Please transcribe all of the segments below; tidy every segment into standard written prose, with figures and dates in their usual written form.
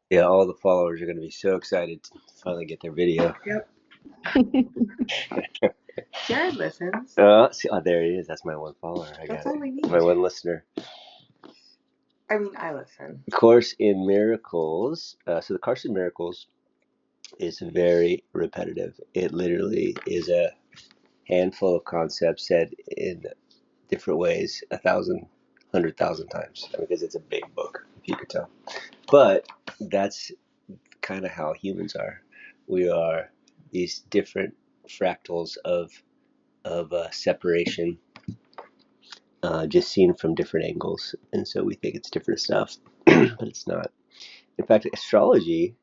Yeah, all the followers are going to be so excited to finally get their video. Yep. Jared listens. There he is. That's my one follower. I That's got all it. we need. My one listener. I mean, I listen. Course in Miracles. So the Course in Miracles is very repetitive. It literally is a handful of concepts said in different ways, 100,000 times, because it's a big book, if you could tell. But that's kind of how humans are. We are these different fractals of separation, just seen from different angles, and so we think it's different stuff, but it's not. In fact, astrology,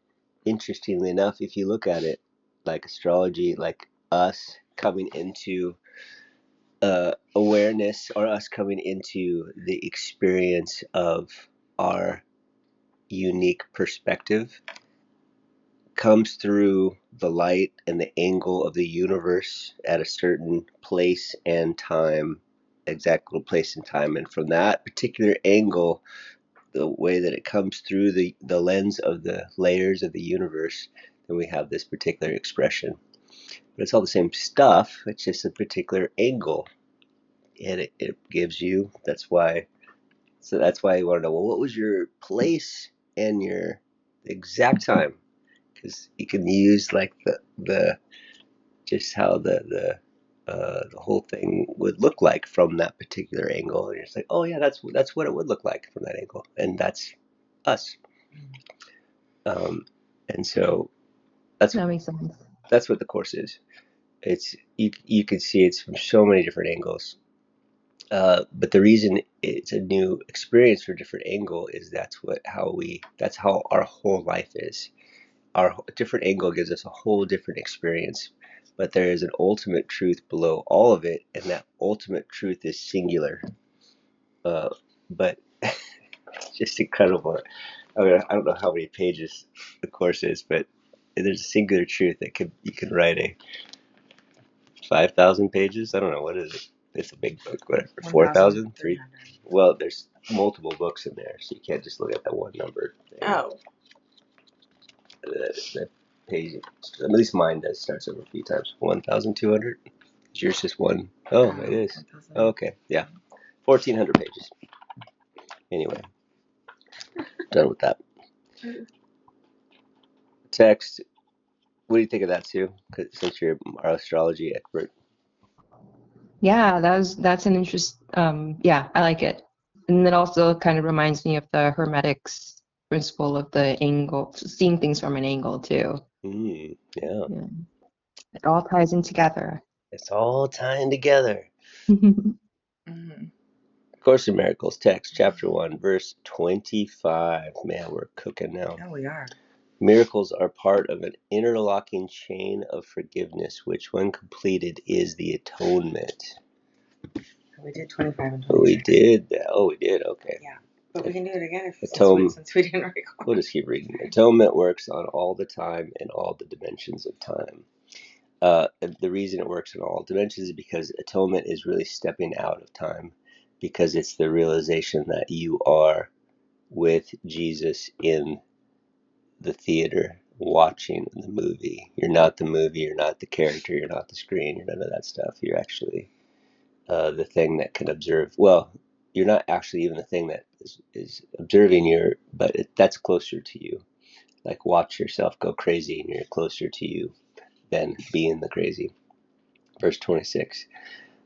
interestingly enough, if you look at it, like astrology, like us coming into awareness, or us coming into the experience of our unique perspective, comes through the light and the angle of the universe at a certain place and time, exact little place and time. And from that particular angle, the way that it comes through the lens of the layers of the universe, then we have this particular expression. But it's all the same stuff, it's just a particular angle. And it gives you, that's why you want to know, well, what was your place and your exact time? Because you can use like the just how the whole thing would look like from that particular angle, and you're just like, oh yeah, that's what it would look like from that angle, and that's us. And so that's That makes sense. that's what the course is. It's you can see it's from so many different angles. But the reason it's a new experience for a different angle is that's how our whole life is. Our different angle gives us a whole different experience, but there is an ultimate truth below all of it, and that ultimate truth is singular. But it's just incredible. I mean, I don't know how many pages the course is, but there's a singular truth that you can write a 5,000 pages. I don't know, what is it? It's a big book. Whatever. 4,000, 3. Well, there's multiple books in there, so you can't just look at that one number thing. Oh. The page, at least mine does, starts over a few times. 1,200. Is yours just one? Oh, it is. 1,000. Oh, okay, yeah, 1,400 pages. Anyway, done with that. Text. What do you think of that, Sue? Since you're our astrology expert. Yeah, that's an interest. Yeah, I like it. And it also kind of reminds me of the Hermetics principle of the angle, seeing things from an angle too. Yeah. Yeah. It all ties in together. It's all tying together. Mm-hmm. Course in Miracles, text, chapter 1, verse 25. Man, we're cooking now. Oh, we are. Miracles are part of an interlocking chain of forgiveness, which, when completed, is the atonement. We did 25 and 26. We did that. Oh, we did. Okay. Yeah, but we can do it again since we didn't record. We'll just keep reading. Atonement works on all the time and all the dimensions of time. The reason it works in all dimensions is because atonement is really stepping out of time, because it's the realization that you are with Jesus in the theater watching the movie. You're not the movie, you're not the character, you're not the screen, you're none of that stuff. You're actually the thing that can observe. Well, you're not actually even the thing that is observing you, but that's closer to you. Like, watch yourself go crazy and you're closer to you than being the crazy. Verse 26.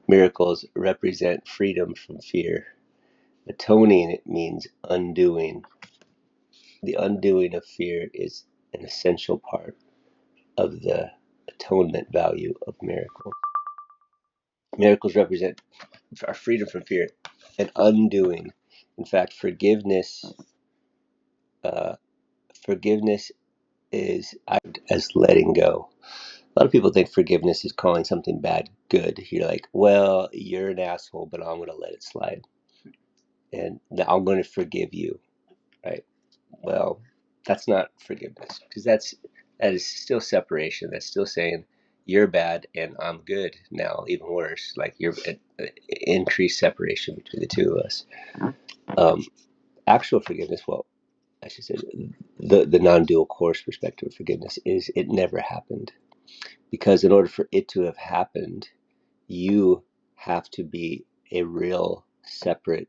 Miracles represent freedom from fear. Atoning means undoing. The undoing of fear is an essential part of the atonement value of miracles. Miracles represent our freedom from fear and undoing. In fact, forgiveness forgiveness is as letting go. A lot of people think forgiveness is calling something bad good. You're like, well, you're an asshole, but I'm going to let it slide, and I'm going to forgive you, right? Well, that's not forgiveness, because that is still separation. That's still saying you're bad and I'm good now, even worse. Like, you're increased separation between the two of us. Actual forgiveness, well, I should say, the non-dual course perspective of forgiveness is it never happened. Because in order for it to have happened, you have to be a real separate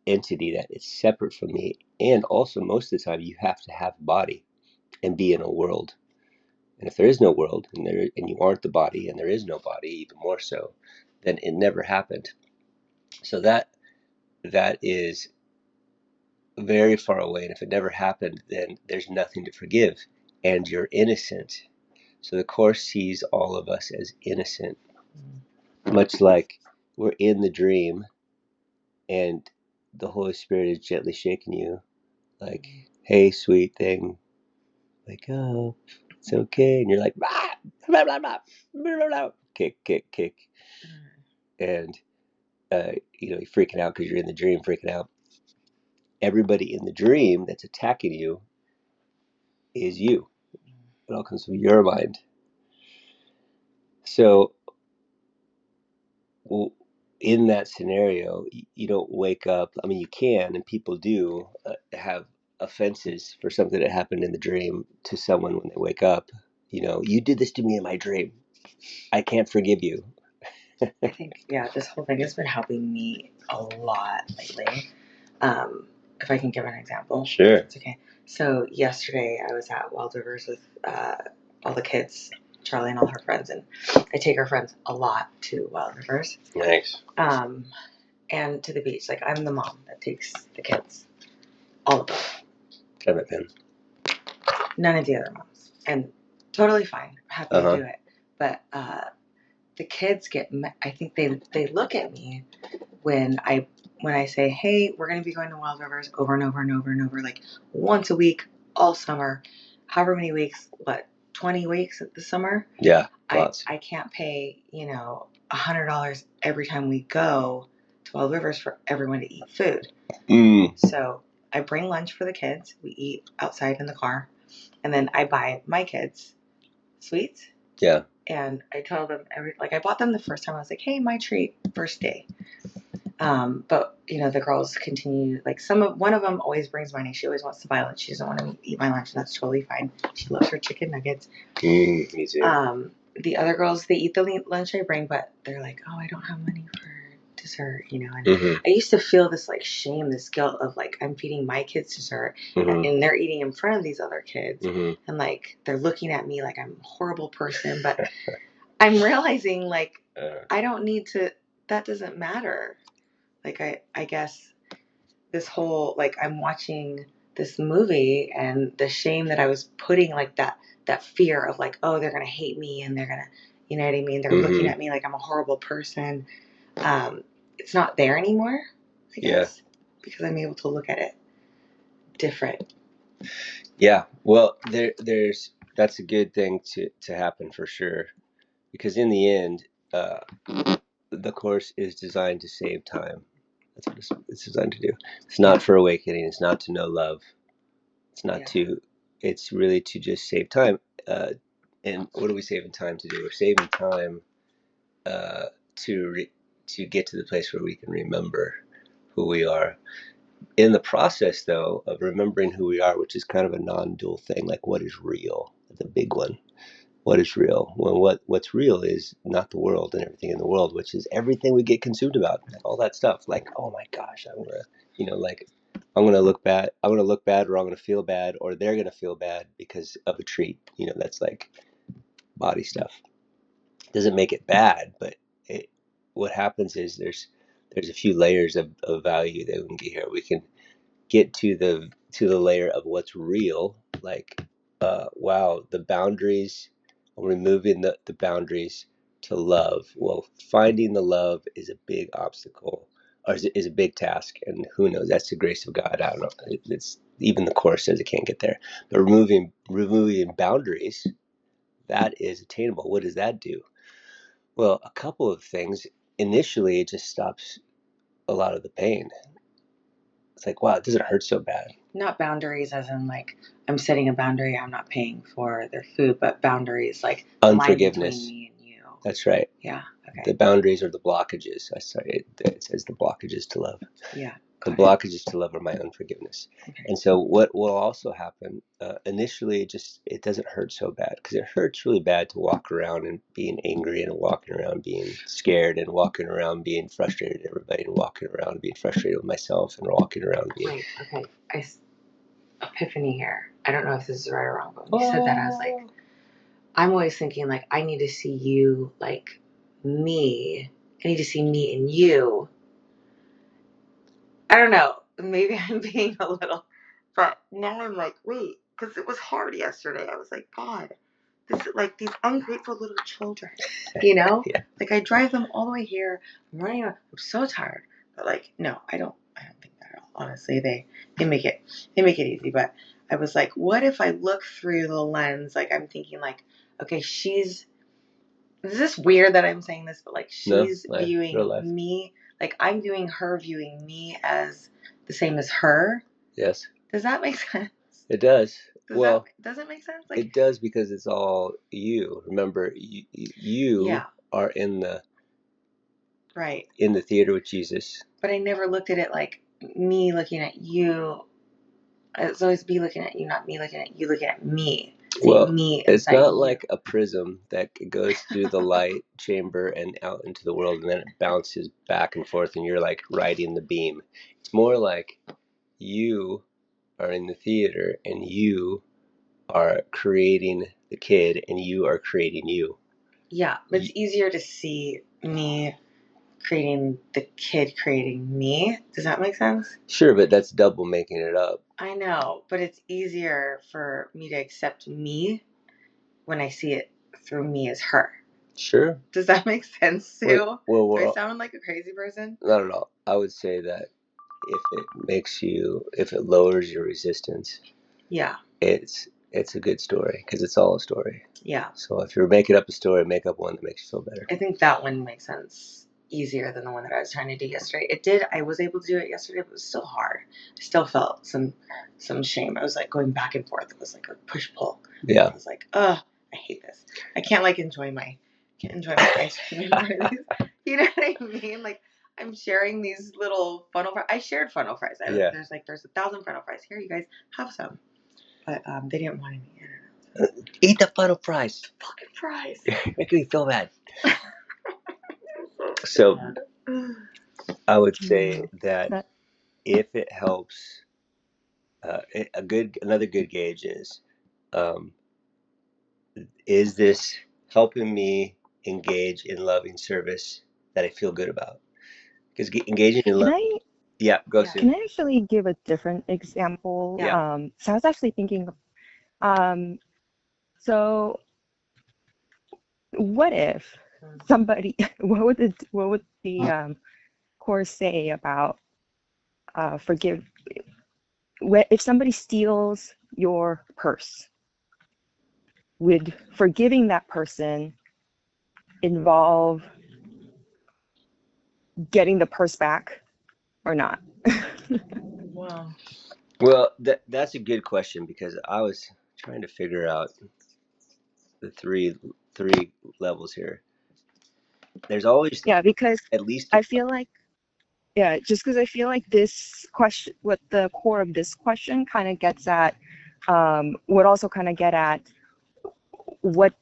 entity that is separate from me. And also, most of the time, you have to have a body and be in a world. And if there is no world, and you aren't the body, and there is no body, even more so, then it never happened. So that is very far away. And if it never happened, then there's nothing to forgive, and you're innocent. So the Course sees all of us as innocent, much like we're in the dream, and the Holy Spirit is gently shaking you, like, "Hey, sweet thing, wake up. It's okay." And you're like, "Blah, blah, blah, blah, blah, blah." Kick, kick, kick, and you're freaking out because you're in the dream, freaking out. Everybody in the dream that's attacking you is you. It all comes from your mind. So, in that scenario, you don't wake up. I mean, you can, and people do have offenses for something that happened in the dream to someone when they wake up. You did this to me in my dream. I can't forgive you. I think, yeah, this whole thing has been helping me a lot lately. If I can give an example. Sure. It's okay. So yesterday I was at Wild Rivers with all the kids, Charlie and all her friends, and I take her friends a lot to Wild Rivers. Nice. And to the beach. Like, I'm the mom that takes the kids. All of them. Can I have a pen? None of the other moms. And totally fine. Happy to do it. But the kids I think they look at me when I say, hey, we're going to be going to Wild Rivers over and over and over and over, like once a week, all summer, however many weeks, 20 weeks this summer? Yeah, lots. I can't pay, $100 every time we go to Wild Rivers for everyone to eat food. So I bring lunch for the kids. We eat outside in the car. And then I buy my kids sweets. Yeah. And I tell them I bought them the first time. I was like, hey, my treat, first day. But the girls continue, one of them always brings money. She always wants to buy lunch. She doesn't want to eat my lunch, and that's totally fine. She loves her chicken nuggets. Me too. The other girls, they eat the lunch I bring, but they're like, oh, I don't have money for dessert, and I used to feel this shame, this guilt of I'm feeding my kids dessert, and they're eating in front of these other kids, and they're looking at me like I'm a horrible person, but I'm realizing I don't need to, that doesn't matter. I guess this whole, I'm watching this movie, and the shame that I was putting, that fear of oh, they're going to hate me, and they're going to, you know what I mean? They're looking at me like I'm a horrible person. It's not there anymore, I guess, because I'm able to look at it different. Yeah. Well, that's a good thing to happen for sure, because in the end, the Course is designed to save time. That's what it's designed to do. It's not for awakening. It's not to know love. It's not to. It's really to just save time. And what are we saving time to do? We're saving time to get to the place where we can remember who we are. In the process, though, of remembering who we are, which is kind of a non-dual thing, like what is real, the big one. What is real? Well, what's real is not the world and everything in the world, which is everything we get consumed about, all that stuff. Like, oh my gosh, I'm gonna look bad. I'm gonna look bad, or I'm gonna feel bad, or they're gonna feel bad because of a treat. That's like body stuff. Doesn't make it bad, but what happens is there's a few layers of value that we can get here. We can get to the layer of what's real, like wow, the boundaries, removing the boundaries to love. Well, finding the love is a big obstacle, or is a big task, and who knows, that's the grace of God. I don't know, it's even the Course says it can't get there, but removing boundaries, that is attainable. What does that do? Well, a couple of things. Initially, it just stops a lot of the pain. It's like, wow, it doesn't hurt so bad. Not boundaries as in I'm setting a boundary, I'm not paying for their food, but boundaries unforgiveness. Line between me and you. That's right. Yeah. Okay. The boundaries are the blockages. It says the blockages to love. Yeah. The blockage is to love or my unforgiveness. Okay. And so what will also happen, initially, it doesn't hurt so bad, because it hurts really bad to walk around and being angry, and walking around being scared, and walking around being frustrated at everybody, and walking around being frustrated with myself, and walking around being... Wait, okay. Epiphany here. I don't know if this is right or wrong, but when you said that, I was like, I'm always thinking, like, I need to see you like me. I need to see me in you. I don't know. Maybe I'm being a little, but now I'm like, wait, because it was hard yesterday. I was like, God, this is like these ungrateful little children, Yeah. Like I drive them all the way here. I'm running around. I'm so tired. But like, no, I don't think that at all. Honestly, they make it easy. But I was like, what if I look through the lens? Like I'm thinking like, okay, is this weird that I'm saying this, but like she's viewing me, like I'm viewing her viewing me as the same as her. Yes. Does that make sense? It does. Does it make sense? Like, it does, because it's all you. Remember, you are in the theater with Jesus. But I never looked at it like me looking at you. It's always be looking at you, not me looking at you, looking at me. Me it's not you. like a prism that goes through the light chamber and out into the world, and then it bounces back and forth, and you're like riding the beam. It's more like you are in the theater, and you are creating the kid, and you are creating you. Yeah, but it's easier to see me creating the kid creating me. Does that make sense? Sure, but that's double making it up. I know, but it's easier for me to accept me when I see it through me as her. Sure. Does that make sense, Sue? Do I sound like a crazy person? Not at all. I would say that if it lowers your resistance, it's a good story, because it's all a story. Yeah. So if you're making up a story, make up one that makes you feel better. I think that one makes sense easier than the one that I was trying to do yesterday. It did. I was able to do it yesterday, but it was still hard. I still felt some shame. I was like going back and forth. It was like a push pull. Yeah. I was like, I hate this. I can't enjoy my ice cream anymore. You know what I mean? Like I'm sharing these little funnel fries. I shared funnel fries. There's 1,000 funnel fries. Here, you guys have some. But they didn't want any. I don't know. Eat the funnel fries. Fucking fries. Making me feel bad. So I would say that if it helps, another good gauge is this helping me engage in loving service that I feel good about? Because engaging in love. Yeah, go Sue. Can I actually give a different example? Yeah. So I was actually thinking, so what if somebody, what would the course say about if somebody steals your purse, would forgiving that person involve getting the purse back or not? Wow. Well, that's a good question, because I was trying to figure out the three levels here. There's always because at least I feel like just because I feel like this question, what the core of this question kind of gets at, would also kind of get at what,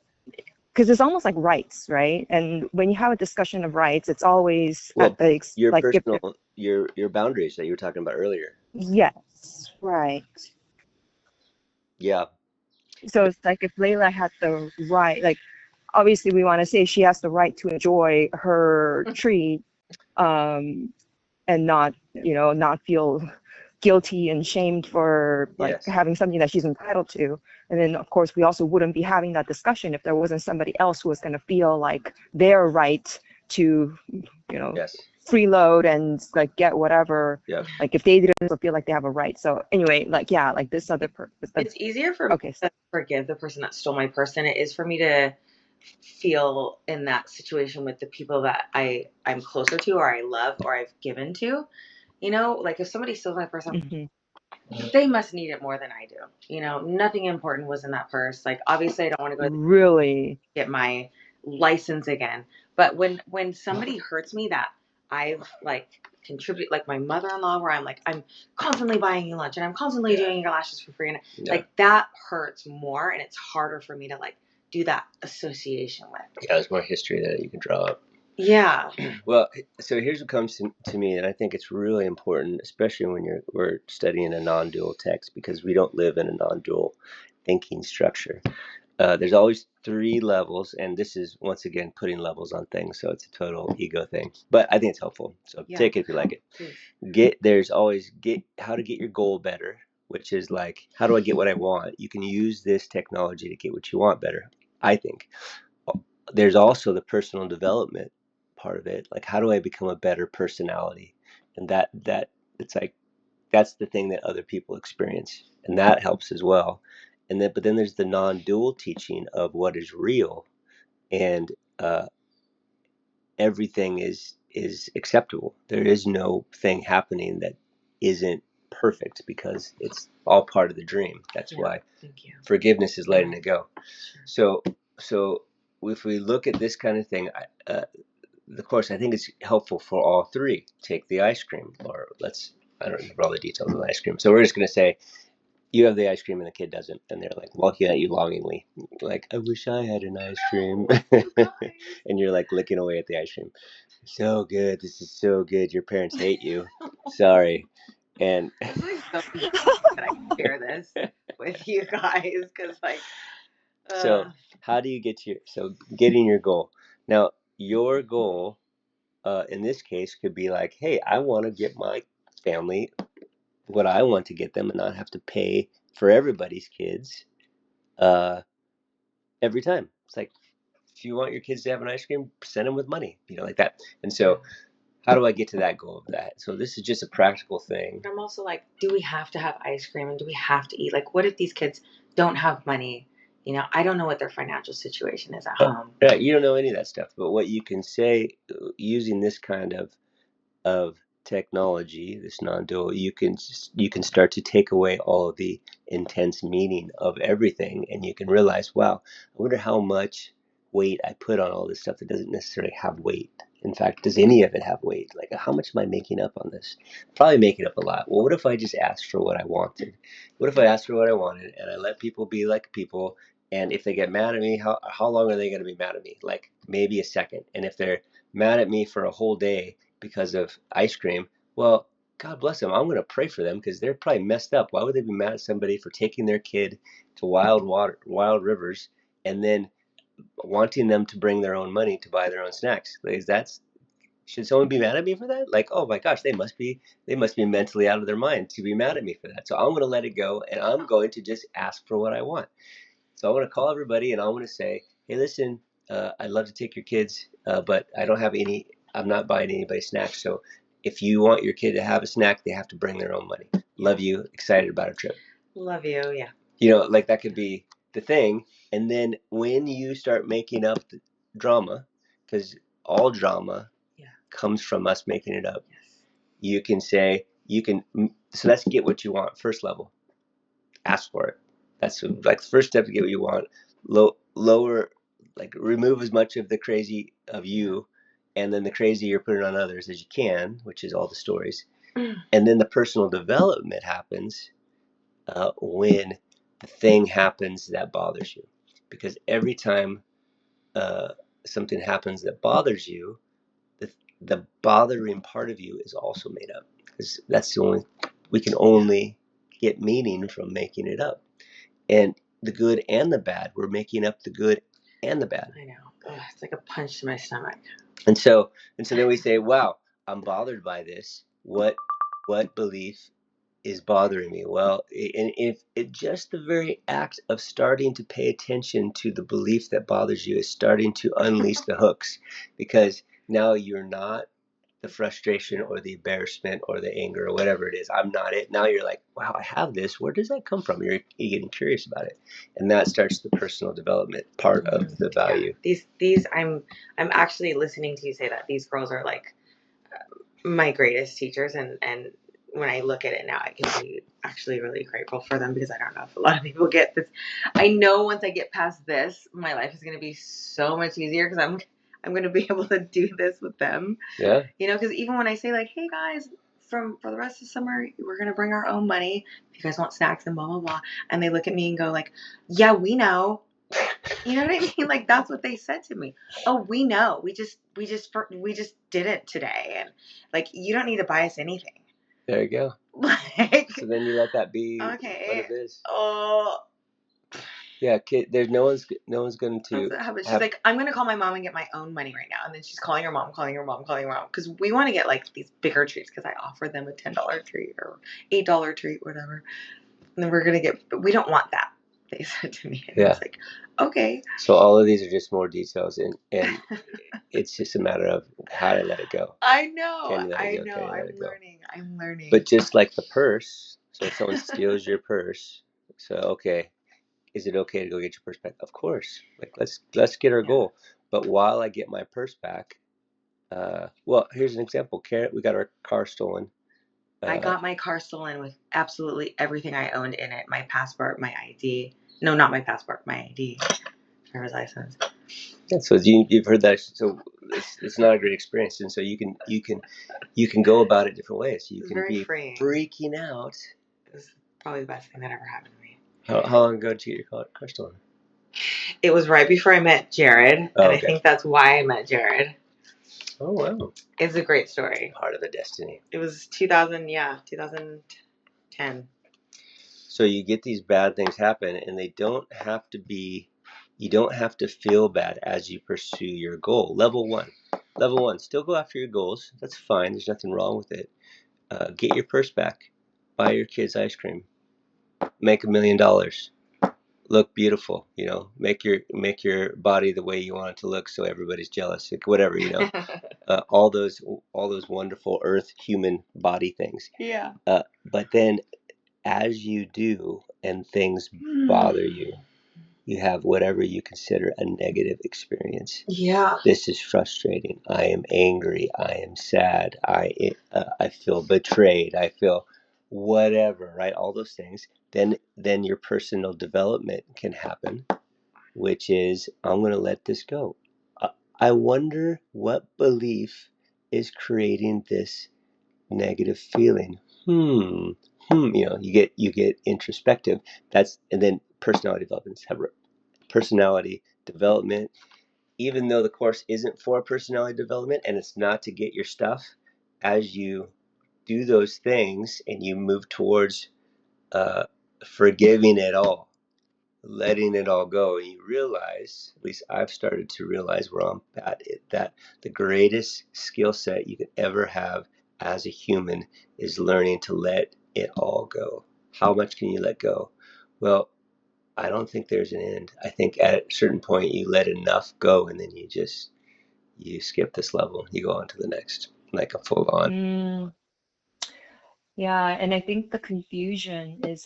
because it's almost like rights, right? And when you have a discussion of rights, it's always at the your personal your boundaries that you were talking about earlier. Yes, right. Yeah. So it's like if Layla had the right, like obviously we want to say she has the right to enjoy her treat, and not not feel guilty and shamed for like having something that she's entitled to. And then of course we also wouldn't be having that discussion if there wasn't somebody else who was going to feel like their right to freeload and like get whatever, like if they didn't feel like they have a right. So anyway, like like this other it's easier for me to forgive the person that stole my purse than it is for me to feel in that situation with the people that I'm closer to, or I love, or I've given to. Like if somebody steals my purse, they must need it more than I do. Nothing important was in that purse. Like obviously I don't want to go really get my license again. But when somebody hurts me that I've like contributed, like my mother-in-law, where I'm constantly buying you lunch and I'm constantly doing your lashes for free, and like that hurts more, and it's harder for me to like do that association with. Yeah, there's more history that you can draw up. Yeah. Well, so here's what comes to me, and I think it's really important, especially when we're studying a non-dual text, because we don't live in a non-dual thinking structure. There's always 3 levels, and this is once again putting levels on things, so it's a total ego thing. But I think it's helpful, so take it if you like it. Please. There's always how to get your goal better, which is like, how do I get what I want? You can use this technology to get what you want better, I think. There's also the personal development part of it, like how do I become a better personality, and that it's like that's the thing that other people experience, and that helps as well. And then but then there's the non-dual teaching of what is real, and everything is acceptable. There is no thing happening that isn't perfect, because it's all part of the dream. That's why forgiveness is letting it go. So if we look at this kind of thing, of course, I think it's helpful for all 3. Take the ice cream, or I don't remember all the details of the ice cream. So we're just going to say you have the ice cream and the kid doesn't, and they're like looking at you longingly, like, I wish I had an ice cream. And you're like licking away at the ice cream. So good. This is so good. Your parents hate you. Sorry. And it's like so that I can share this with you guys, because like so how do you get getting your goal? Now, your goal in this case could be like, hey, I want to get my family what I want to get them and not have to pay for everybody's kids every time. It's like, if you want your kids to have an ice cream, send them with money, like that. And so how do I get to that goal of that? So this is just a practical thing. I'm also like, do we have to have ice cream, and do we have to eat? Like, what if these kids don't have money? I don't know what their financial situation is at home. Yeah, you don't know any of that stuff. But what you can say using this kind of technology, this non-dual, you can start to take away all of the intense meaning of everything, and you can realize, wow, I wonder how much weight I put on all this stuff that doesn't necessarily have weight. In fact, does any of it have weight? Like, how much am I making up on this? Probably making up a lot. Well, what if I just asked for what I wanted? What if I asked for what I wanted and I let people be like people? And if they get mad at me, how long are they going to be mad at me? Like maybe a second. And if they're mad at me for a whole day because of ice cream, well, God bless them. I'm going to pray for them, because they're probably messed up. Why would they be mad at somebody for taking their kid to wild rivers, and then wanting them to bring their own money to buy their own snacks? Like, should someone be mad at me for that? Like, oh my gosh, they must be mentally out of their mind to be mad at me for that. So I'm going to let it go, and I'm going to just ask for what I want. So I want to call everybody, and I want to say, hey, listen, I'd love to take your kids, but I'm not buying anybody snacks. So if you want your kid to have a snack, they have to bring their own money. Love you. Excited about our trip. Love you. Yeah. Like that could be the thing. And then when you start making up the drama, because all drama comes from us making it up, you can say, so let's get what you want. First level, ask for it. That's like the first step to get what you want. Lower, like remove as much of the crazy of you, and then the crazy you're putting on others as you can, which is all the stories. And then the personal development happens when the thing happens that bothers you, because every time something happens that bothers you, the bothering part of you is also made up, because we can only get meaning from making it up. And the good and the bad, we're making up the good and the bad. I know. Ugh, it's like a punch to my stomach. And so then we say, wow, I'm bothered by this. What belief is bothering me? Well, and if it just the very act of starting to pay attention to the belief that bothers you is starting to unleash the hooks, because now you're not the frustration or the embarrassment or the anger or whatever it is. I'm not it. Now you're like, wow, I have this. Where does that come from? You're getting curious about it, and that starts the personal development part of the value. Yeah. These I'm actually listening to you say that these girls are like my greatest teachers, and when I look at it now, I can be actually really grateful for them, because I don't know if a lot of people get this. I know once I get past this, my life is going to be so much easier, because I'm going to be able to do this with them. Yeah. You know, because even when I say like, hey guys, for the rest of the summer, we're going to bring our own money. If you guys want snacks and blah, blah, blah. And they look at me and go like, yeah, we know. You know what I mean? Like, that's what they said to me. Oh, we know. We just did it today. And like, you don't need to buy us anything. There you go. Like, so then you let that be okay. what it is. Oh. Yeah, kid. There's no one's going to. She's like, I'm gonna call my mom and get my own money right now, and then she's calling her mom, because we want to get like these bigger treats because I offered them a $10 treat or $8 treat, whatever. And then we're gonna get, but we don't want that. They said to me, and Yeah. I was like, okay. So all of these are just more details, and it's just a matter of how to let it go. I know. Can you let it go? I'm learning. But just like the purse, so if someone steals your purse, so okay, is it okay to go get your purse back? Of course. Like let's get our goal. But while I get my purse back, well, here's an example. Karen, we got our car stolen. I got my car stolen with absolutely everything I owned in it. My passport, my ID. No, not my passport, my ID. Driver's license. Yeah, so you've heard that. So it's not a great experience, and so you can go about it different ways. You can be freaking out. It was probably the best thing that ever happened to me. How long ago did you get your car stolen? It was right before I met Jared, and okay. I think that's why I met Jared. Oh wow! It's a great story. Part of the destiny. It was 2010. So you get these bad things happen, and they don't have to be. You don't have to feel bad as you pursue your goal. Level one. Still go after your goals. That's fine. There's nothing wrong with it. Get your purse back. Buy your kids ice cream. Make $1 million. Look beautiful. You know, make your body the way you want it to look, so everybody's jealous. Like, whatever, you know. All those wonderful earth human body things. Yeah. But then, as you do, and things bother you, you have whatever you consider a negative experience. Yeah. This is frustrating. I am angry. I am sad. I feel betrayed. I feel whatever, right? All those things. Then your personal development can happen, which is, I'm going to let this go. I wonder what belief is creating this negative feeling. You know, you get introspective. And then personality development, even though the course isn't for personality development and it's not to get your stuff, as you do those things and you move towards forgiving it all, letting it all go, and you realize, at least I've started to realize where I'm at, that the greatest skill set you could ever have as a human is learning to let it all go. How much can you let go? Well, I don't think there's an end. I think at a certain point you let enough go, and then you skip this level. You go on to the next, like a full on. Yeah, and I think the confusion is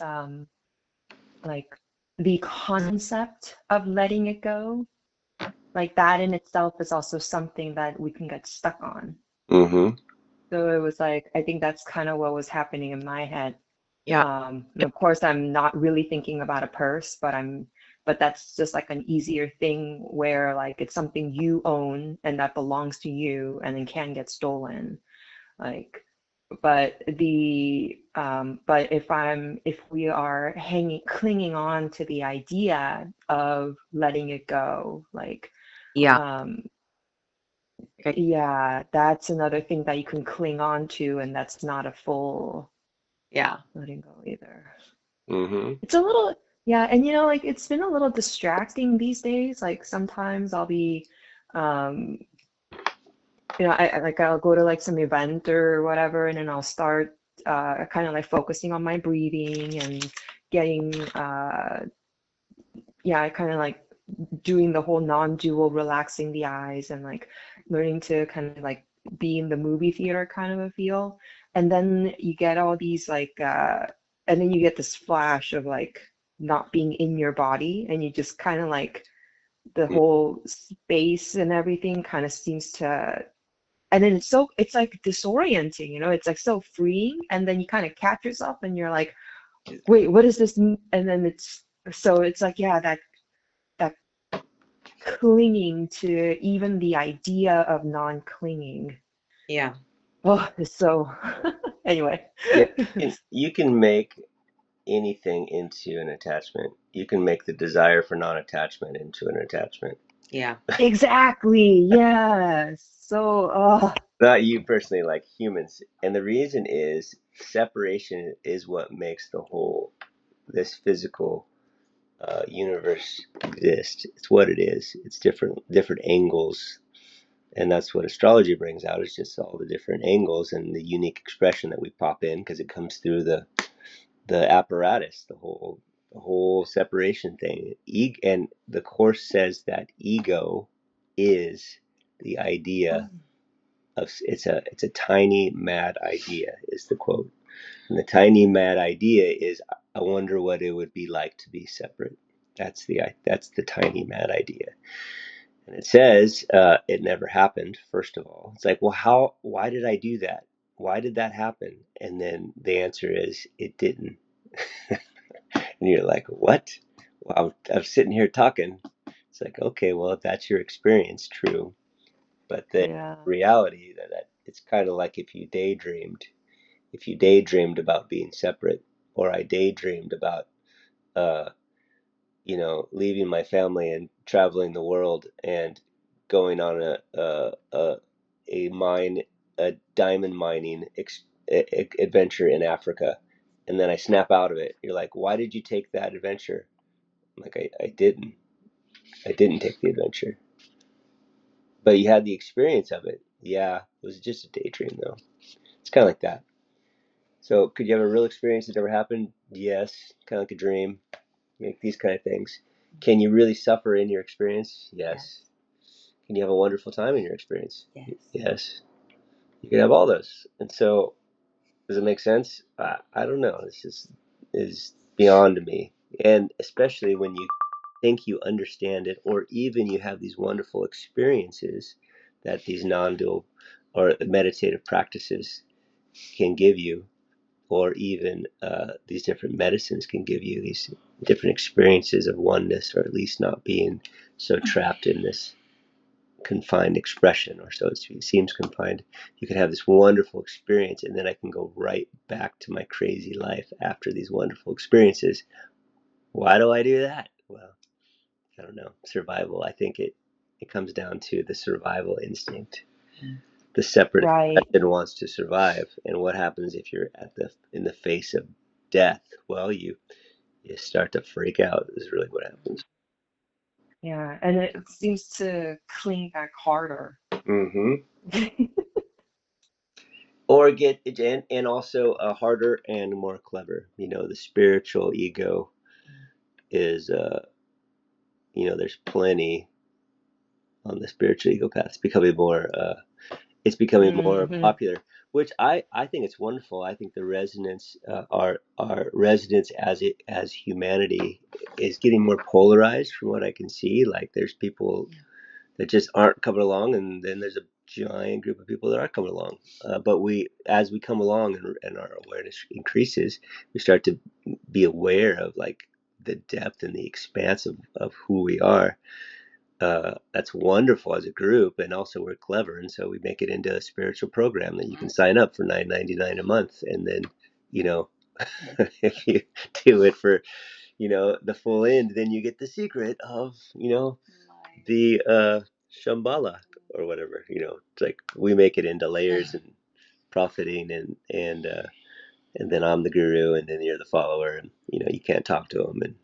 like the concept of letting it go. Like that in itself is also something that we can get stuck on. Mm-hmm. So it was like, I think that's kind of what was happening in my head. Yeah. And of course, I'm not really thinking about a purse, but that's just like an easier thing where like it's something you own and that belongs to you and then can get stolen. Like, but if we are clinging on to the idea of letting it go, like, Yeah. yeah, that's another thing that you can cling on to, and that's not a full letting go either. Mm-hmm. It's a little, yeah, and like it's been a little distracting these days. Like sometimes I'll be, um, I'll go to like some event or whatever, and then I'll start kind of like focusing on my breathing and getting, yeah, kind of like doing the whole non-dual relaxing the eyes and like learning to kind of like be in the movie theater kind of a feel. And then you get all these like and then you get this flash of like not being in your body and you just kind of like the whole space and everything kind of seems to, and then it's like disorienting, it's like so freeing, and then you kind of catch yourself and you're like, wait, what is this? And then it's like, yeah, that clinging to even the idea of non-clinging. Yeah. Oh, it's so anyway. Yeah, you can make anything into an attachment. You can make the desire for non-attachment into an attachment. Yeah. Exactly. Yes. So, Not you personally, like humans. And the reason is separation is what makes the whole, this physical universe exist. It's what it is. It's different angles, and that's what astrology brings out. Is just all the different angles and the unique expression that we pop in because it comes through the apparatus, the whole separation thing. And the course says that ego is the idea of it's a tiny mad idea is the quote. And the tiny mad idea is I wonder what it would be like to be separate. That's the tiny mad idea. And it says it never happened. First of all, it's like, well, why did I do that? Why did that happen? And then the answer is it didn't. And you're like, what? Well, I'm sitting here talking. It's like, okay, well, if that's your experience, true. But the yeah. reality that it's kind of like if you daydreamed about being separate, or I daydreamed about, uh, leaving my family and traveling the world and going on a mine, a diamond mining adventure in Africa, and then I snap out of it. You're like, why did you take that adventure? I'm like, I didn't take the adventure, but you had the experience of it. Yeah, it was just a daydream though. It's kind of like that. So, could you have a real experience that never happened? Yes, kind of like a dream, like these kind of things. Can you really suffer in your experience? Yes. Can you have a wonderful time in your experience? Yes. Yes. You can have all those. And so, does it make sense? I don't know. It's just is beyond me. And especially when you think you understand it, or even you have these wonderful experiences that these non-dual or meditative practices can give you, or even these different medicines can give you these different experiences of oneness, or at least not being so trapped in this confined expression, or so it seems confined. You can have this wonderful experience, and then I can go right back to my crazy life after these wonderful experiences. Why do I do that? Well, I don't know. Survival. I think it comes down to the survival instinct. The separate Right. expression wants to survive, and what happens if you're in the face of death? Well, you start to freak out. Is really what happens. Yeah. And it seems to cling back harder. Mm-hmm. Or get and also harder and more clever. The spiritual ego is there's plenty on the spiritual ego path. It's becoming more hmm popular, which I think it's wonderful. I think the resonance, our resonance as humanity is getting more polarized from what I can see. Like there's people that just aren't coming along, and then there's a giant group of people that are coming along. But as we come along and our awareness increases, we start to be aware of like the depth and the expanse of who we are. That's wonderful as a group, and also we're clever, and so we make it into a spiritual program that you can sign up for $9.99 a month, and then you know if you do it for the full end, then you get the secret of the Shambhala or whatever. It's like we make it into layers and profiting, and then I'm the guru, and then you're the follower, and you can't talk to them, and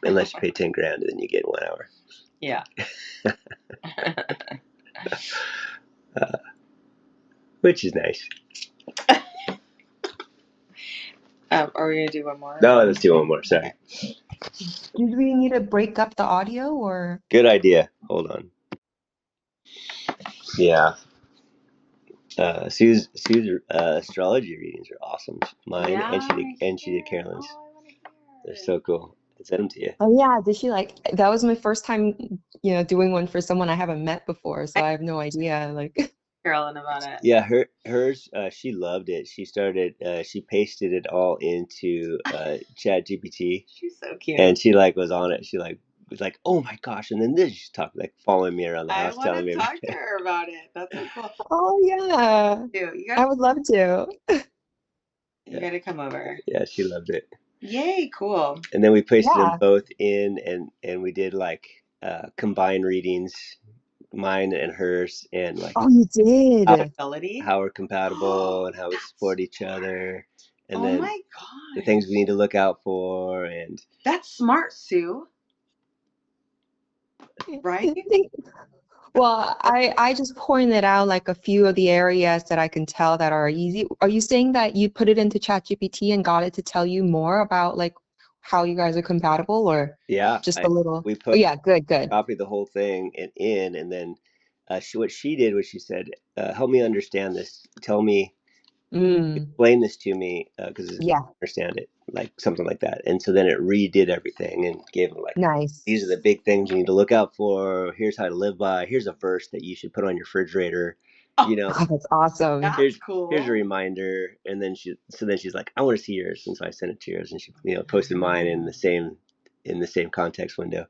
unless you pay 10 grand, then you get 1 hour. Yeah. Which is nice. Are we gonna do one more? No, let's do one more. Sorry. Did we need to break up the audio or? Good idea. Hold on. Yeah. Sue's astrology readings are awesome. Mine, Yeah, and she did Carolyn's. Oh, I want to They're hear. so cool. I sent them to you. Oh yeah, did she like that was my first time, doing one for someone I haven't met before, so I I have no idea. Like Carolyn about it. Yeah, hers. She loved it. She started. She pasted it all into Chat GPT, She's so cute. and she like was on it. She like was like, oh my gosh. And then this, she's talking, like following me around the I house, want telling to me talk to everything. her about it. That's so cool. Oh yeah. You I got would love to. you got to come over. Yeah, she loved it. Yay, cool. And then we pasted them Yeah. both in, and we did like combined readings, mine and hers, and like Oh, you how, did. Ability. how we're compatible and how we That's support each smart. other, and Oh then my the god. things we need to look out for. And That's smart, Sue. Right? Well, I just pointed out like a few of the areas that I can tell that are easy. Are you saying that you put it into ChatGPT and got it to tell you more about like how you guys are compatible, or yeah, just a little? we Oh put yeah, good, good. copied the whole thing in, and then what she did was she said, help me understand this. Tell me, Mm, explain this to me, because I don't yeah, understand it, like something like that. And so then it redid everything and gave them like, nice. these are the big things you need to look out for. Here's how to live by. Here's a verse that you should put on your refrigerator. Oh, You know, Oh, that's awesome. that's here's a cool. reminder. And then she's like, I want to see yours. And so I sent it to yours, and she, posted mine in the same context window.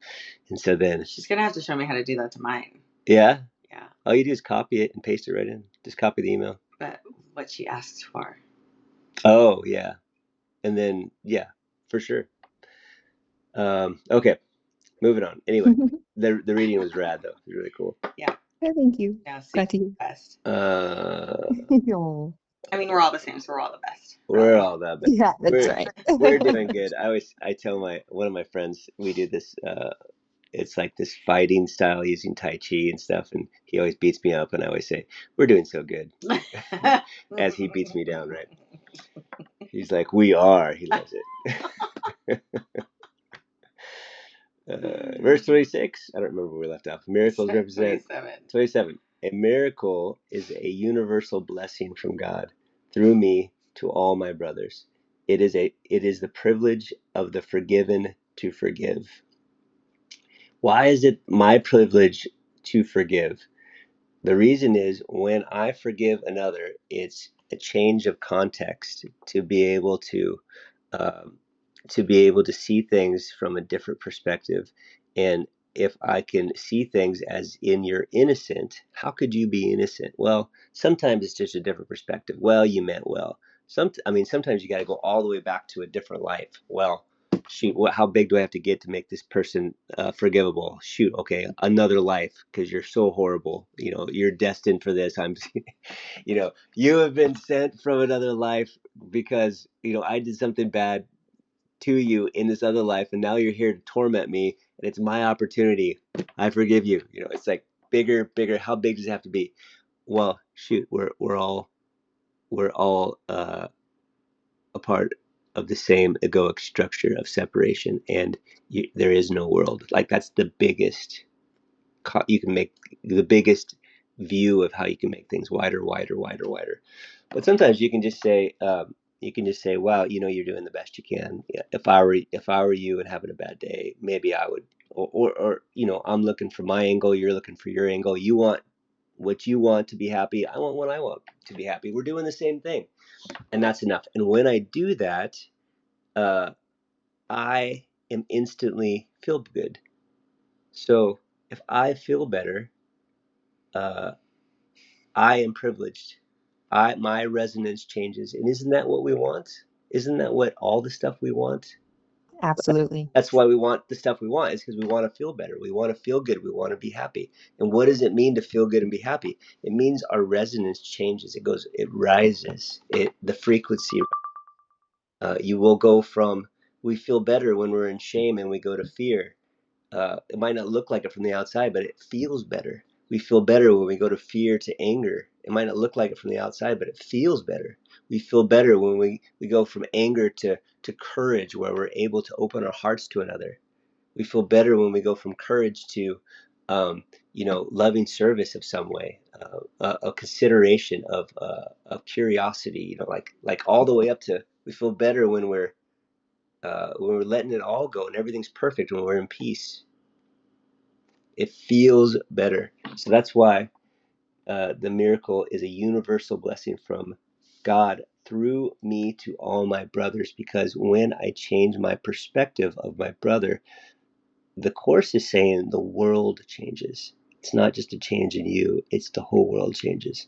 And so then, She's gonna have to show me how to do that to mine. yeah, Yeah. all you do is copy it and paste it right in. Just copy the email. But what she asks for. Oh yeah, and then yeah, for sure. Okay, moving on. Anyway, the reading was rad though. It was really cool. Yeah. Yeah, thank you. Yeah, Sue's Glad to the best. hear. I mean, we're all the same, so we're all the best. We're all that bad. Yeah, that's We're right. we're doing good. I tell one of my friends, we do this. It's like this fighting style using Tai Chi and stuff, and he always beats me up, and I always say, "We're doing so good," as he beats me down. Right? He's like, "We are." He loves it. Verse 26. I don't remember where we left off. Miracles represent 27. A miracle is a universal blessing from God through me to all my brothers. It is the privilege of the forgiven to forgive. Why is it my privilege to forgive? The reason is when I forgive another, it's a change of context um, to be able to see things from a different perspective. And if I can see things as in you're innocent, how could you be innocent? Well, sometimes it's just a different perspective. Well, you meant well. Sometimes you got to go all the way back to a different life. Well, shoot, how big do I have to get to make this person forgivable? Shoot, okay, another life, because you're so horrible. You're destined for this. You have been sent from another life because I did something bad to you in this other life, and now you're here to torment me, and it's my opportunity. I forgive you. It's like bigger. How big does it have to be? Well, shoot, we're all a part of the same egoic structure of separation, and there is no world. Like that's the biggest you can make, the biggest view of how you can make things wider, wider, wider, wider. But sometimes you can just say, wow, you're doing the best you can. Yeah, if I were you and having a bad day, maybe I would, or I'm looking for my angle, you're looking for your angle. You want what you want to be happy. I want what I want to be happy. We're doing the same thing, and that's enough. And when I do that, uh, I am instantly feel good. So if I feel better, uh, I am privileged. My resonance changes, and isn't that what we want? Isn't that what all the stuff we want? Absolutely. That's why we want the stuff we want, is because we want to feel better. We want to feel good. We want to be happy. And what does it mean to feel good and be happy? It means our resonance changes. It rises. The frequency. You will go from, we feel better when we're in shame and we go to fear. It might not look like it from the outside, but it feels better. We feel better when we go to fear to anger. It might not look like it from the outside, but it feels better. We feel better when we go from anger to courage, where we're able to open our hearts to another. We feel better when we go from courage to, loving service of some way, a consideration of curiosity, like all the way up to, we feel better when we're letting it all go and everything's perfect, when we're in peace. It feels better. So that's why the miracle is a universal blessing from God through me to all my brothers, because when I change my perspective of my brother, the Course is saying the world changes. It's not just a change in you, it's the whole world changes.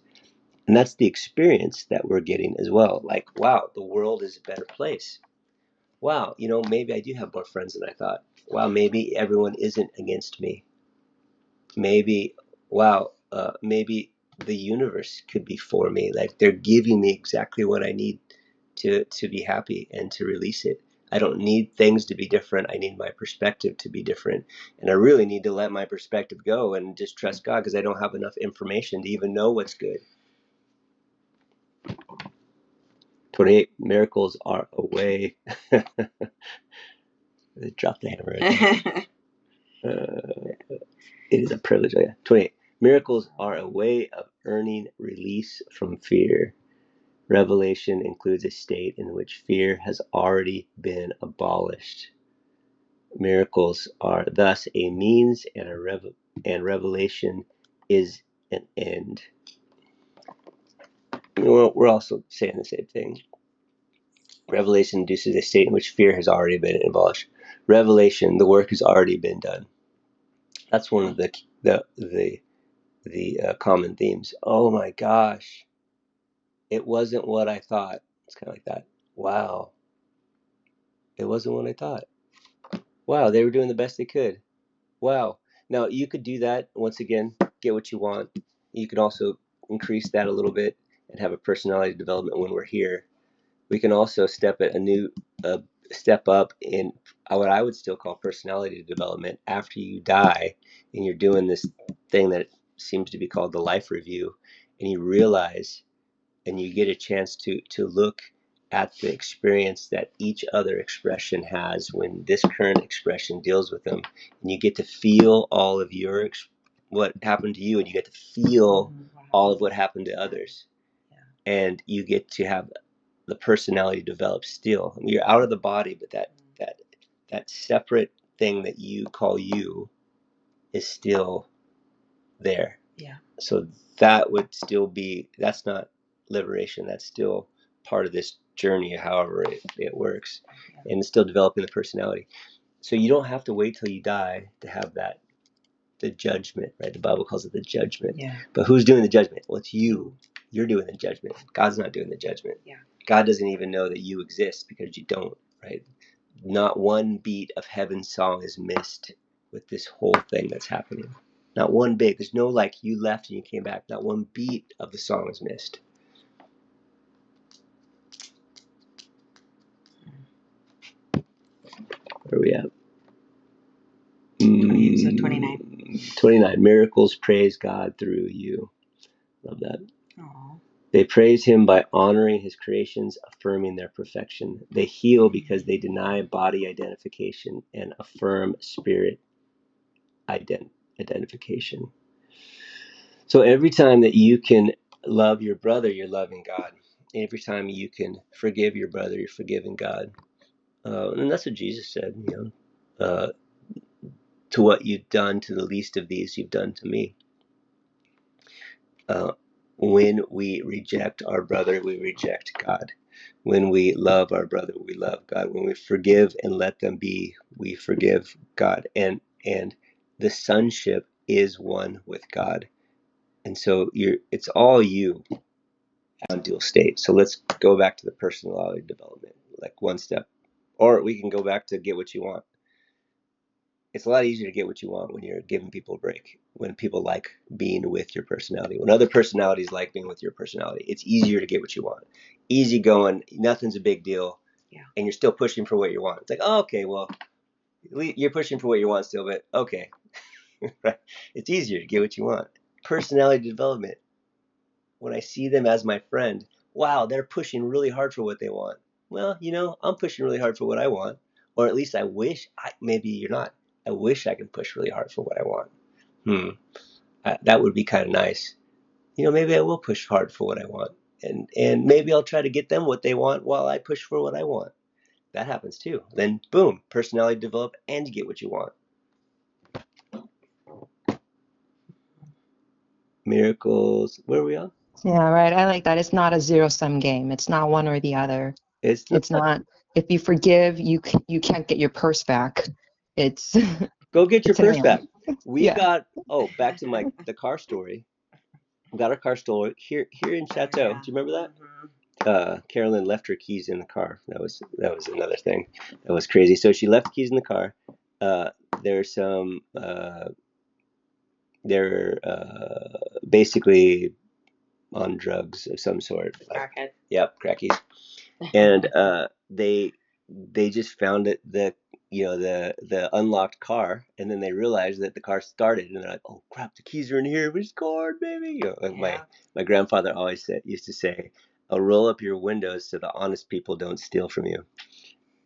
And that's the experience that we're getting as well. Like, wow, the world is a better place. Wow, maybe I do have more friends than I thought. Wow, maybe everyone isn't against me. Maybe, wow, maybe the universe could be for me. Like they're giving me exactly what I need to be happy and to release it. I don't need things to be different. I need my perspective to be different. And I really need to let my perspective go and just trust God because I don't have enough information to even know what's good. 28 miracles are a way. Drop the hammer again. It is a privilege. Oh, yeah. 28. Miracles are a way of earning release from fear. Revelation includes a state in which fear has already been abolished. Miracles are thus a means and revelation is an end. We're also saying the same thing. Revelation induces a state in which fear has already been abolished. Revelation, the work has already been done. That's one of the common themes. Oh my gosh, it wasn't what I thought. It's kind of like that. Wow, it wasn't what I thought. Wow, they were doing the best they could. Wow. Now you could do that once again, get what you want. You could also increase that a little bit and have a personality development when we're here. We can also step up in what I would still call personality development after you die, and you're doing this thing that seems to be called the life review, and you realize and you get a chance to look at the experience that each other expression has when this current expression deals with them, and you get to feel all of what happened to you, and you get to feel all of what happened to others, and you get to have the personality develop still. I mean, you're out of the body, but that separate thing that you call you is still there. Yeah. So that would still be, that's not liberation. That's still part of this journey, however it works. Yeah. And it's still developing the personality. So you don't have to wait till you die to have the judgment, right? The Bible calls it the judgment. Yeah. But who's doing the judgment? Well, it's you. You're doing the judgment. God's not doing the judgment. Yeah. God doesn't even know that you exist because you don't, right? Not one beat of heaven's song is missed with this whole thing that's happening. Not one bit. There's no like you left and you came back. Not one beat of the song is missed. Where are we at? 29. 29. Miracles praise God through you. Love that. Aww. They praise him by honoring his creations, affirming their perfection. They heal because they deny body identification and affirm spirit identification. So every time that you can love your brother, you're loving God. Every time you can forgive your brother, you're forgiving God. And that's what Jesus said, to what you've done to the least of these, you've done to me. When we reject our brother, we reject God. When we love our brother, we love God. When we forgive and let them be, we forgive God. And the sonship is one with God. And so it's all you on dual state. So let's go back to the personality development, like one step. Or we can go back to get what you want. It's a lot easier to get what you want when you're giving people a break, when people like being with your personality, when other personalities like being with your personality. It's easier to get what you want. Easy going, nothing's a big deal. Yeah. And you're still pushing for what you want. It's like, oh, okay, well, you're pushing for what you want still, but okay. Right? It's easier to get what you want. Personality development. When I see them as my friend, wow, they're pushing really hard for what they want. Well, I'm pushing really hard for what I want. Or at least I wish, maybe you're not. I wish I could push really hard for what I want. That would be kind of nice. Maybe I will push hard for what I want. And maybe I'll try to get them what they want while I push for what I want. That happens too. Then boom, personality develop and you get what you want. Miracles. Where are we on? Yeah, right. I like that. It's not a zero-sum game. It's not one or the other. It's not. If you forgive, you can't get your purse back. It's Go get your purse back. We Yeah. got back to the car story. We got our car stolen here in Chateau. Yeah. Do you remember that? Mm-hmm. Carolyn left her keys in the car. That was another thing. That was crazy. So she left the keys in the car. There's some they're basically on drugs of some sort. Crackhead. Yep, crackies. And they just found the unlocked car, and then they realized that the car started, and they're like, oh crap, the keys are in here, we scored, baby. Like my grandfather always used to say, I'll roll up your windows so the honest people don't steal from you.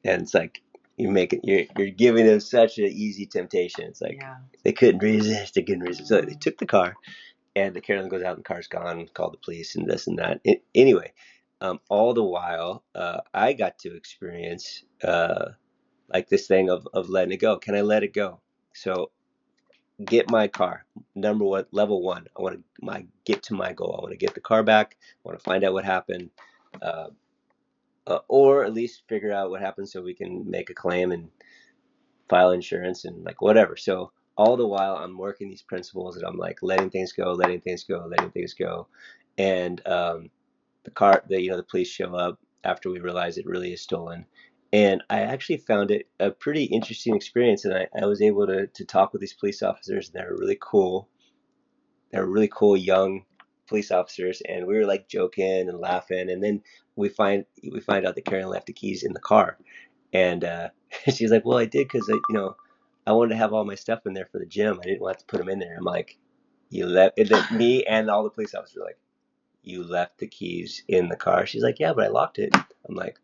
And it's like you're giving them such an easy temptation. It's like they couldn't resist. So they took the car, and the Carolyn goes out and the car's gone, called the police and this and that. Anyway, all the while, I got to experience like this thing of letting it go. Can I let it go? So get my car. Number one, level one. I want to get to my goal. I want to get the car back. I want to find out what happened, or at least figure out what happened so we can make a claim and file insurance and like whatever. So all the while I'm working these principles, and I'm like letting things go, letting things go, letting things go. And the police show up after we realize it really is stolen. And I actually found it a pretty interesting experience. And I was able to talk with these police officers, and they were really cool. They were really cool young police officers, and we were like joking and laughing. And then we find out that Karen left the keys in the car. And she's like, well, I did because I wanted to have all my stuff in there for the gym. I didn't want to put them in there. I'm like, you left. And then me and all the police officers were like, you left the keys in the car. She's like, yeah, but I locked it. I'm like,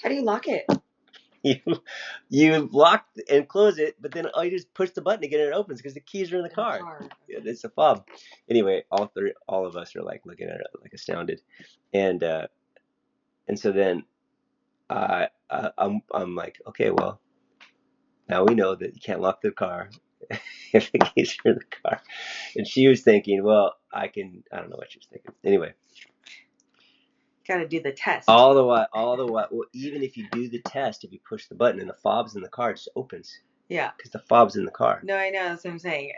how do you lock it? You lock and close it, but then all you just push the button to get it opens because the keys are in the car. Yeah, it's a fob. Anyway, all of us are like looking at it like astounded, and so then I'm like, okay, well, now we know that you can't lock the car if the keys are in the car. And she was thinking, well, I don't know what she was thinking. Anyway. Got to do the test. All the while, well, even if you do the test, if you push the button and the fob's in the car, it just opens. Yeah. Because the fob's in the car. No, I know. That's what I'm saying.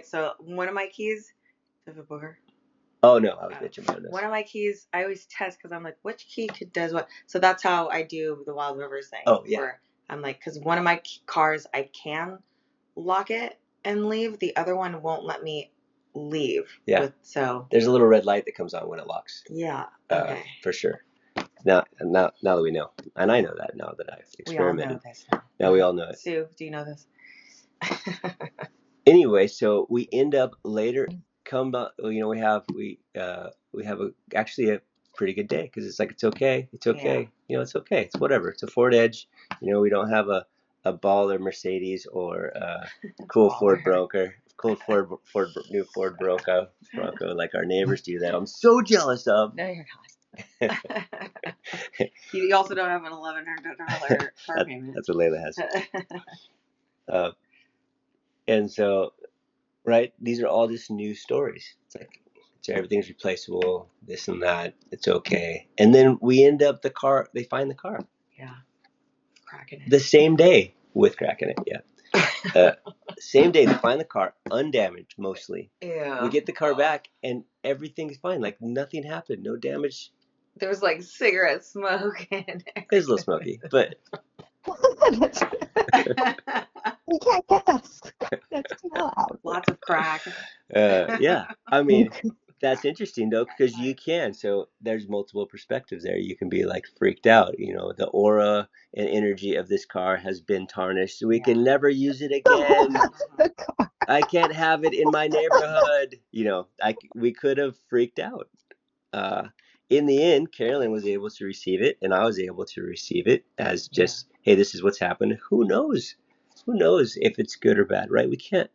So one of my keys, have a booger? Oh, no, I was bitching about this. One of my keys, I always test because I'm like, which key does what? So that's how I do the Wild Rivers thing. Oh, yeah. Where I'm like, because one of my cars, I can lock it and leave. The other one won't let me leave. Yeah. So there's a little red light that comes on when it locks. Yeah. Okay. For sure. Now that we know, and I know that now that I've experimented. We all know this. Now we all know it. Sue, do you know this? Anyway, so we end up later. We have actually a pretty good day because it's like it's okay. Yeah. It's okay. It's whatever. It's a Ford Edge. We don't have a baller Mercedes or a cool Ford Bronco. New Ford Bronco like our neighbors do that I'm so jealous of. No, you're not. You also don't have an $1,100 car payment. That's what Layla has. And so, right, these are all just new stories. It's like everything's replaceable, this and that. It's okay. And then we end up they find the car. Yeah. Cracking it. The same day with cracking it, yeah. Same day, they find the car undamaged mostly. Yeah. We get the car back and everything's fine. Like nothing happened, no damage. There was like cigarette smoke and it was a little smoky, but you can't get that smell out. Lots of crack. Yeah, I mean that's interesting though because you can. So there's multiple perspectives there. You can be like freaked out. The aura and energy of this car has been tarnished. We can never use it again. I can't have it in my neighborhood. We could have freaked out. In the end, Carolyn was able to receive it, and I was able to receive it as just, hey, this is what's happened. Who knows? Who knows if it's good or bad, right?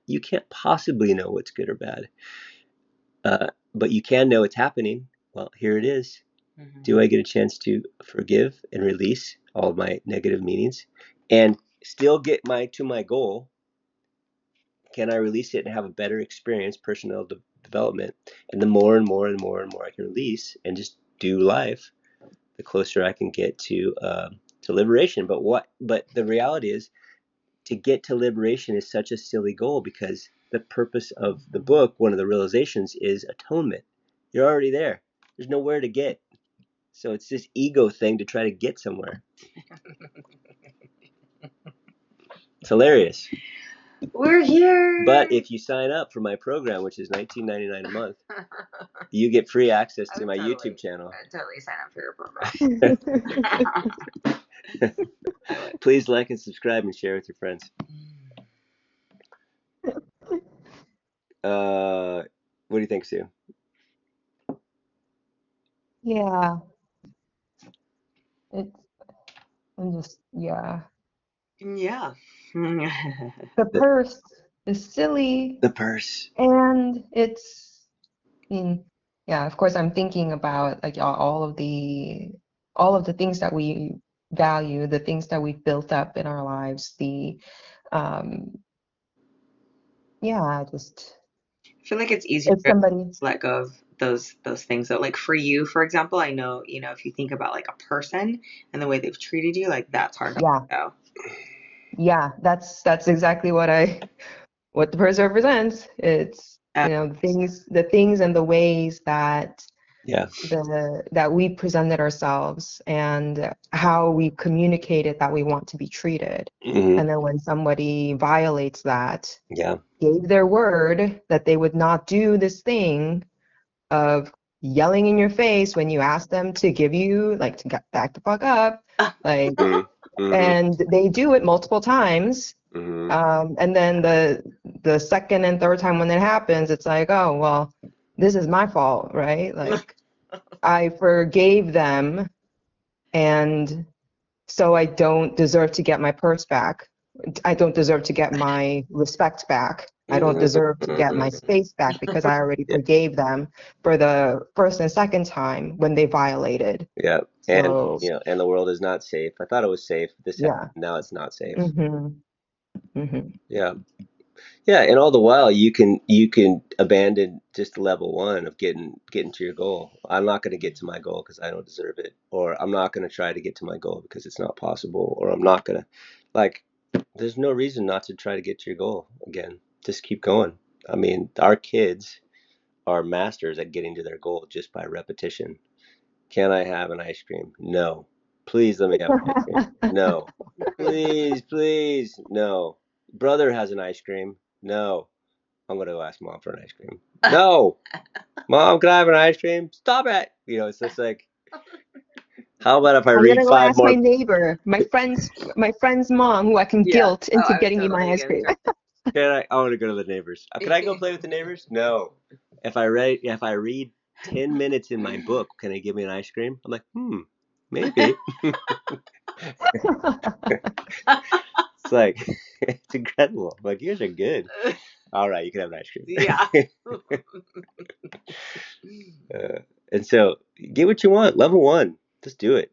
You can't possibly know what's good or bad. But you can know it's happening. Well, here it is. Mm-hmm. Do I get a chance to forgive and release all of my negative meanings and still get to my goal? Can I release it and have a better experience, personal development? And the more and more and more and more I can release and just do life, the closer I can get to liberation. But the reality is, to get to liberation is such a silly goal, because the purpose of the book, one of the realizations, is atonement. You're already there. There's nowhere to get. So it's this ego thing to try to get somewhere. It's hilarious. We're here. But if you sign up for my program, which is $19.99 a month, you get free access to my YouTube channel. I'd totally sign up for your program. Please like and subscribe and share with your friends. What do you think, Sue? Yeah. I'm just, yeah. Yeah. The purse is silly. The purse. And it's, I mean, yeah, of course I'm thinking about like all of the things that we value, the things that we've built up in our lives, yeah, just I feel like it's easier if somebody to let go of those things. So like for you, for example, I know, if you think about like a person and the way they've treated you, like that's hard to let go. Yeah, that's exactly what the purse represents. It's the things and the ways that that we presented ourselves and how we communicated that we want to be treated. And then when somebody violates that, gave their word that they would not do this thing of yelling in your face when you ask them to give you, like, to get back the fuck up, like, and they do it multiple times. And then the second and third time when it happens, it's like, oh, well, this is my fault, right? Like, I forgave them, and so I don't deserve to get my purse back. I don't deserve to get my respect back. I don't deserve to get my space back because I already forgave them for the first and second time when they violated. Yeah. So, and and the world is not safe. I thought it was safe. Now it's not safe. Yeah. Yeah, and all the while you can abandon just level one of getting to your goal. I'm not going to get to my goal because I don't deserve it, or I'm not going to try to get to my goal because it's not possible, or I'm not going to, like, there's no reason not to try to get to your goal again. Just keep going. I mean, our kids are masters at getting to their goal just by repetition. Can I have an ice cream? No. Please let me have an ice cream. No. Please, no. Brother has an ice cream. No. I'm going to go ask mom for an ice cream. No. Mom, can I have an ice cream? Stop it. It's just like, how about if I'm read gonna go 5 ask more? my neighbor, my friend's mom, who I can guilt into getting me my ice cream. I want to go to the neighbors. Can I go play with the neighbors? No. If I read 10 minutes in my book, can they give me an ice cream? I'm like, maybe. It's like, it's incredible. I'm like, yours are good. All right, you can have an ice cream. Yeah. And so get what you want. Level 1, just do it.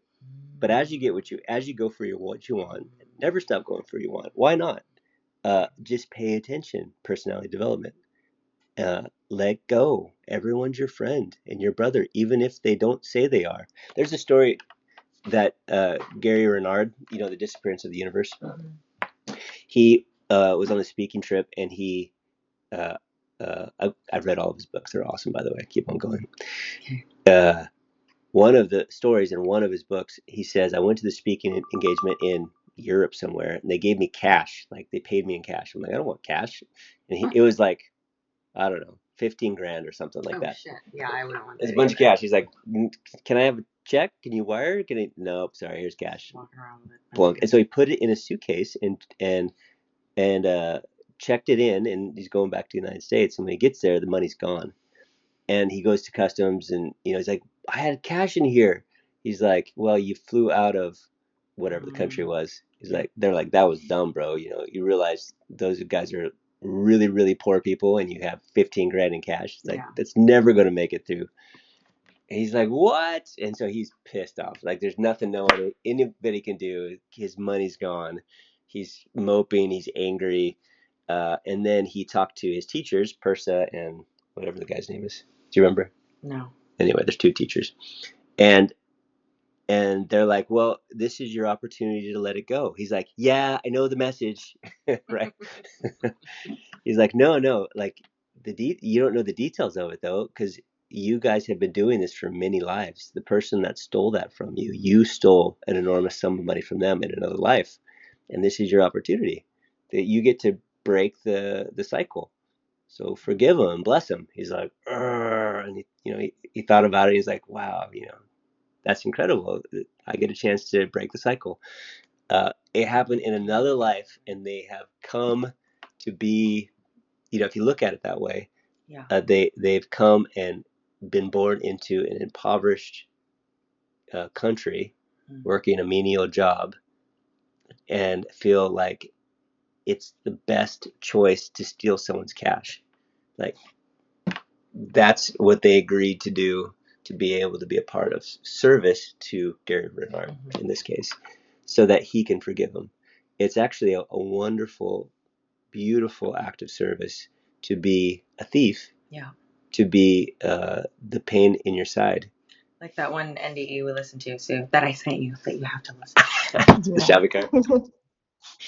But as you go for what you want, never stop going for what you want. Why not? Just pay attention. Personality development. Let go. Everyone's your friend and your brother, even if they don't say they are. There's a story that Gary Renard, the disappearance of the universe. He was on a speaking trip, and he I've read all of his books. They're awesome, by the way. Keep on going. One of the stories in one of his books, he says, I went to the speaking engagement in Europe somewhere, and they gave me cash. Like, they paid me in cash. I'm like, I don't want cash. And it was like, I don't know, 15 grand or something like that. Shit. Yeah, I wouldn't want that. It's a bunch of cash. He's like, can I have a check? Can you wire? Nope, sorry, here's cash. Walking around with it. Blunk. And so he put it in a suitcase and checked it in, and he's going back to the United States. And when he gets there, the money's gone. And he goes to customs, and he's like, I had cash in here. He's like, well, you flew out of whatever the country was. He's like, they're like, that was dumb, bro. You realize those guys are really, really poor people, and you have 15 grand in cash. It's like, that's never going to make it through. And he's like, what? And so he's pissed off. Like, there's nothing anybody can do. His money's gone. He's moping. He's angry. And then he talked to his teachers, Persa and whatever the guy's name is. Do you remember? No. Anyway, there's 2 teachers. And And they're like, well, this is your opportunity to let it go. He's like, yeah, I know the message. Right. He's like, no, like you don't know the details of it though, because you guys have been doing this for many lives. The person that stole that from you, you stole an enormous sum of money from them in another life, and this is your opportunity that you get to break the cycle. So forgive him, bless him. He's like, and he thought about it. He's like, wow, that's incredible. I get a chance to break the cycle. It happened in another life, and they have come to be, if you look at it that way, they've come and been born into an impoverished country, working a menial job, and feel like it's the best choice to steal someone's cash. Like, that's what they agreed to do to be able to be a part of service to Gary Renard in this case, so that he can forgive them. It's actually a wonderful, beautiful act of service to be a thief. Yeah. To be the pain in your side. Like that one NDE we listened to, Sue, that I sent you, that you have to listen to. The shopping cart.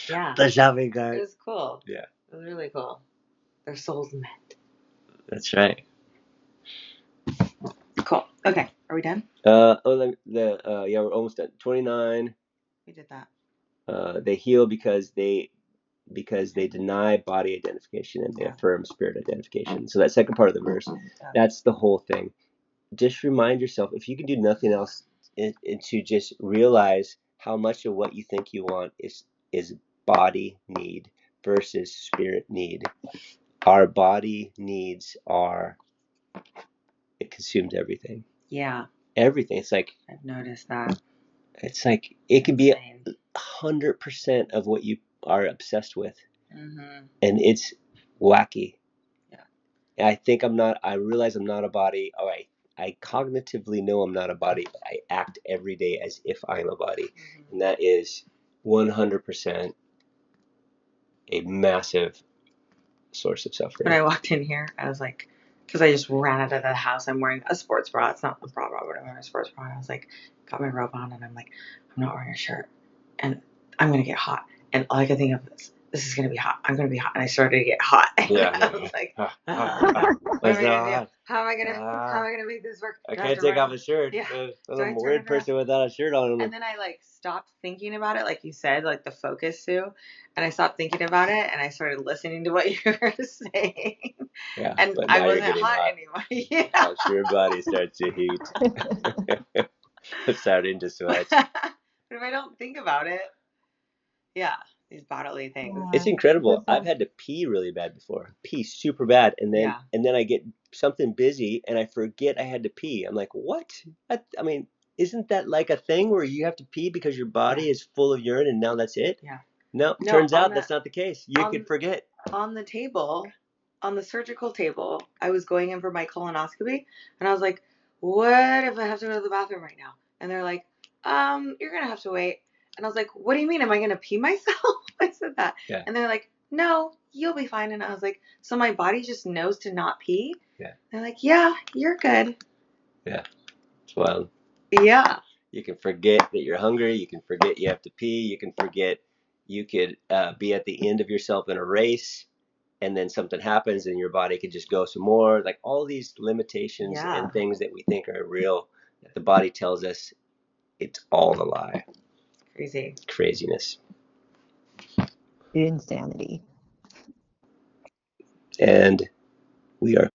Yeah. The shopping cart. It was cool. Yeah. It was really cool. Their souls met. That's right. Cool. Okay. Are we done? Yeah, we're almost done. 29. We did that. They heal because they deny body identification and they affirm spirit identification. So that second part of the verse, that's the whole thing. Just remind yourself, if you can do nothing else, and to just realize how much of what you think you want is body need versus spirit need. Our body needs it consumes everything. Yeah. Everything. It's like, I've noticed that. It's like it can be 100% of what you are obsessed with, and it's wacky. Yeah. I realize I'm not a body. All right. I cognitively know I'm not a body, but I act every day as if I'm a body. And that is 100% a massive source of suffering. When I walked in here, I was like, because I just ran out of the house. I'm wearing a sports bra. It's not a bra, but I'm wearing a sports bra. And I was like, got my robe on, and I'm like, I'm not wearing a shirt. And I'm going to get hot. And all I could think of is, this is going to be hot. I'm going to be hot. And I started to get hot. Yeah. I was like, what am I going to do? How am I going to make this work? I can't take off a shirt. Yeah. I'm a weird person without a shirt on. And then I stopped thinking about it, like you said, like the focus, Sue. And I stopped thinking about it, and I started listening to what you were saying. Yeah. And I wasn't hot anymore. Yeah. Your body starts to heat. Starting to sweat. But if I don't think about it, yeah, these bodily things. It's incredible. I've had to pee really bad before. Pee super bad, and then I get something busy and I forget I had to pee. I'm like, what? I mean, isn't that like a thing where you have to pee because your body is full of urine and now that's it? Yeah. No, turns out that's not the case. You could forget. On the table, on the surgical table, I was going in for my colonoscopy, and I was like, what if I have to go to the bathroom right now? And they're like, you're going to have to wait. And I was like, what do you mean? Am I going to pee myself? I said that. Yeah. And they're like, no, you'll be fine. And I was like, so my body just knows to not pee? Yeah. They're like, yeah, you're good. Yeah. It's wild. Yeah. You can forget that you're hungry. You can forget you have to pee. You can forget you could be at the end of yourself in a race, and then something happens and your body could just go some more. Like all these limitations and things that we think are real, that the body tells us it's all a lie. Craziness. Insanity. And we are